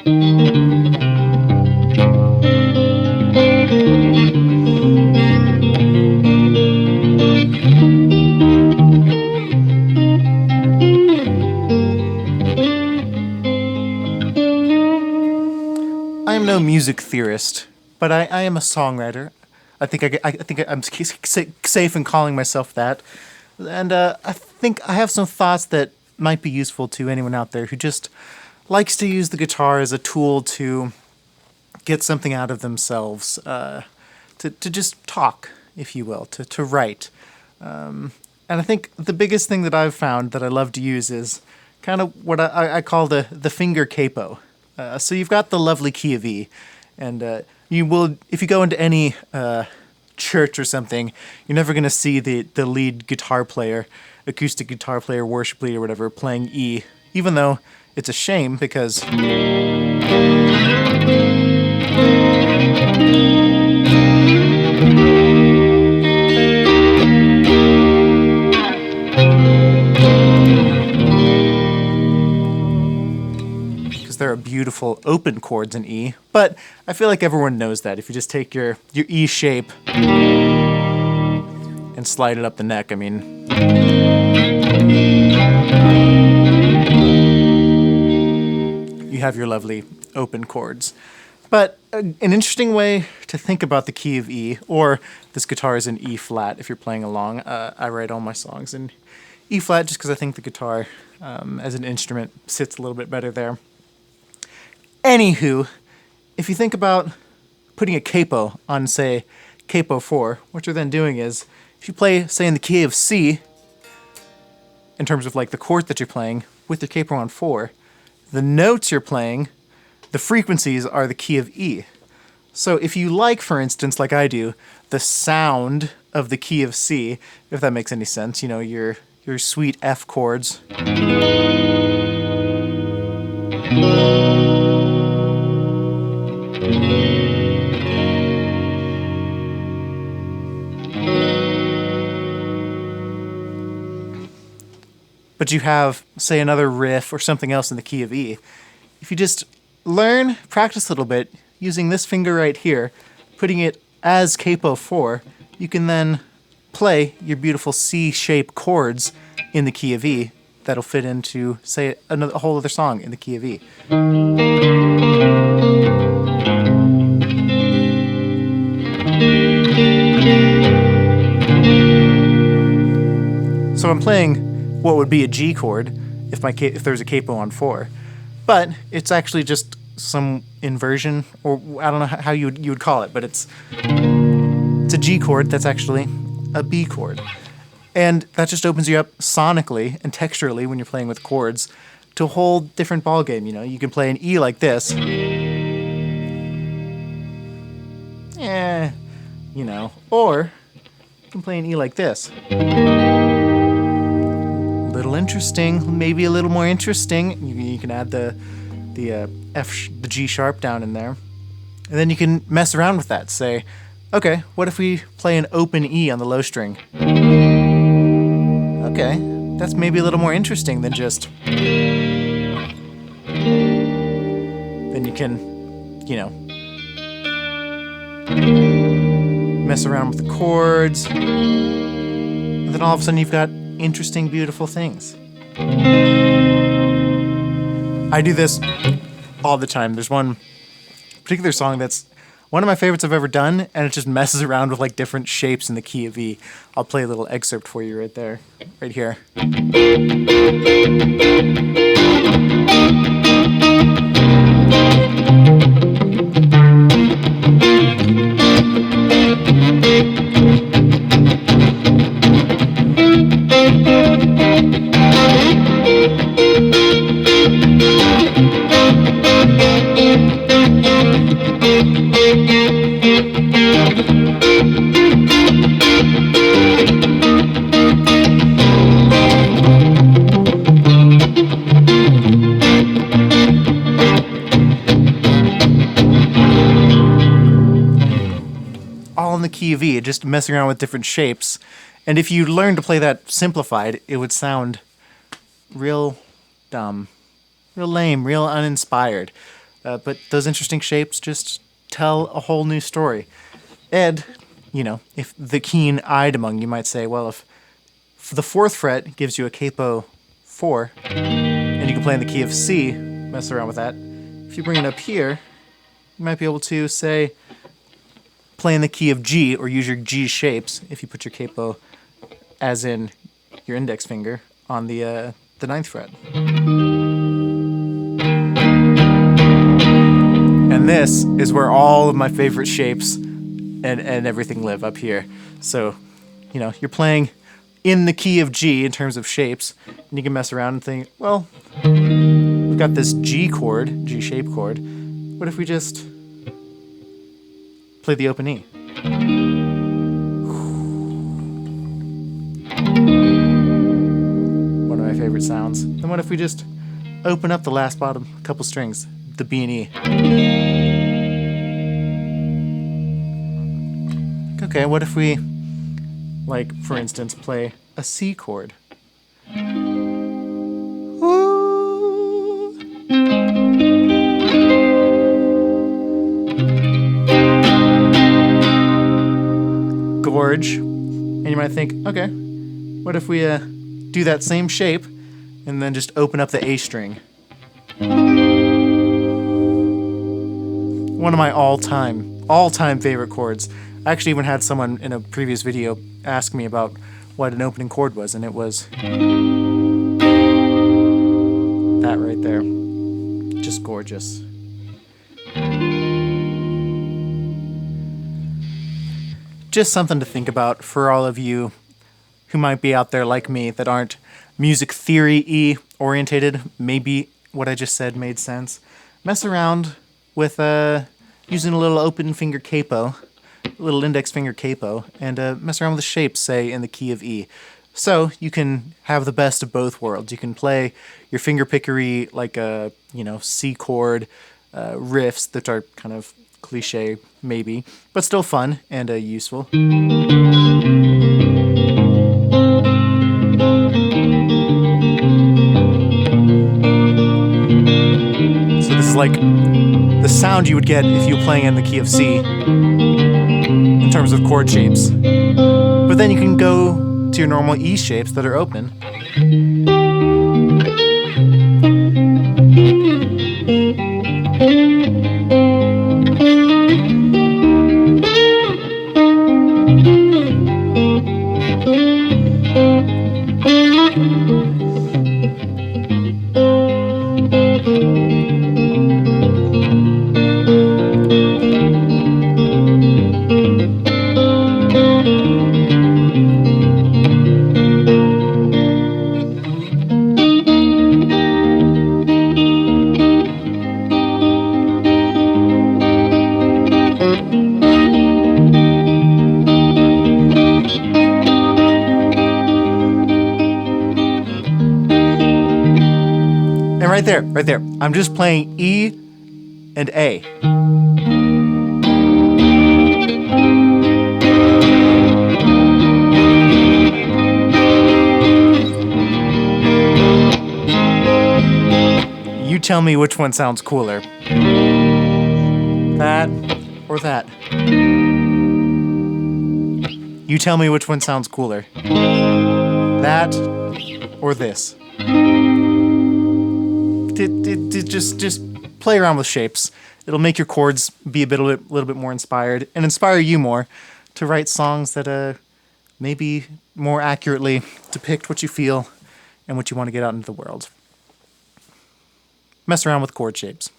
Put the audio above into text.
I am no music theorist, but I am a songwriter. I think I'm safe in calling myself that. And I think I have some thoughts that might be useful to anyone out there who just likes to use the guitar as a tool to get something out of themselves, to just talk, if you will, to write. And I think the biggest thing that I've found that I love to use is kind of what I call the finger capo. So you've got the lovely key of E, and you will, if you go into any church or something, you're never going to see the lead guitar player, acoustic guitar player, worship leader, whatever, playing E, even though it's a shame because there are beautiful open chords in E, but I feel like everyone knows that. If you just take your E shape and slide it up the neck, I mean, you have your lovely open chords. But an interesting way to think about the key of E, or this guitar is in E flat if you're playing along. I write all my songs in E flat just because I think the guitar as an instrument sits a little bit better there. Anywho, if you think about putting a capo on, say, capo 4, what you're then doing is, if you play, say, in the key of C, in terms of like the chord that you're playing, with the capo on 4, the notes you're playing, the frequencies are the key of E. So if you like, for instance, like I do, the sound of the key of C, if that makes any sense, you know, your sweet F chords. But you have, say, another riff or something else in the key of E. If you just learn, practice a little bit, using this finger right here, putting it as capo 4, you can then play your beautiful C-shaped chords in the key of E that'll fit into, say, a whole other song in the key of E. So I'm playing what would be a G chord if there's a capo on 4, but it's actually just some inversion, or I don't know how you would call it, but it's a G chord that's actually a B chord, and that just opens you up sonically and texturally when you're playing with chords to a whole different ballgame. You know, you can play an E like this, you know, or you can play an E like this. Little interesting, maybe a little more interesting. You can add the G sharp down in there, and then you can mess around with that. Say, okay, what if we play an open E on the low string? Okay, that's maybe a little more interesting than just. Then you can, you know, mess around with the chords, and then all of a sudden you've got interesting, beautiful things. I do this all the time. There's one particular song that's one of my favorites I've ever done, and it just messes around with like different shapes in the key of E. I'll play a little excerpt for you right there, right here. All in the key of E, just messing around with different shapes. And if you learn to play that simplified, it would sound real dumb, real lame, real uninspired. But those interesting shapes just tell a whole new story. And, you know, if the keen-eyed among you might say, well, if the 4th fret gives you a capo 4, and you can play in the key of C, mess around with that. If you bring it up here, you might be able to, say, play in the key of G, or use your G shapes if you put your capo, as in your index finger, on the 9th fret. And this is where all of my favorite shapes and everything live, up here. So, you know, you're playing in the key of G in terms of shapes, and you can mess around and think, well, we've got this G chord, G shape chord. What if we just play the open E? One of my favorite sounds. Then what if we just open up the last bottom couple strings, the B and E? Okay, what if we, like, for instance, play a C chord? Ooh. Gorge. And you might think, okay, what if we do that same shape and then just open up the A string? One of my all-time favorite chords. I actually even had someone in a previous video ask me about what an opening chord was, and it was that right there. Just gorgeous. Just something to think about for all of you who might be out there like me that aren't music theory-y orientated. Maybe what I just said made sense. Mess around with using a little open finger capo, little index finger capo, and mess around with the shapes, say, in the key of E. So you can have the best of both worlds. You can play your finger pickery, like a, you know, C chord riffs that are kind of cliche, maybe, but still fun and useful. So this is like the sound you would get if you were playing in the key of C in terms of chord shapes. But then you can go to your normal E shapes that are open. And right there, I'm just playing E and A. You tell me which one sounds cooler. That or that. You tell me which one sounds cooler. That or this. Just play around with shapes. It'll make your chords be a little bit more inspired, and inspire you more to write songs that maybe more accurately depict what you feel and what you want to get out into the world. Mess around with chord shapes.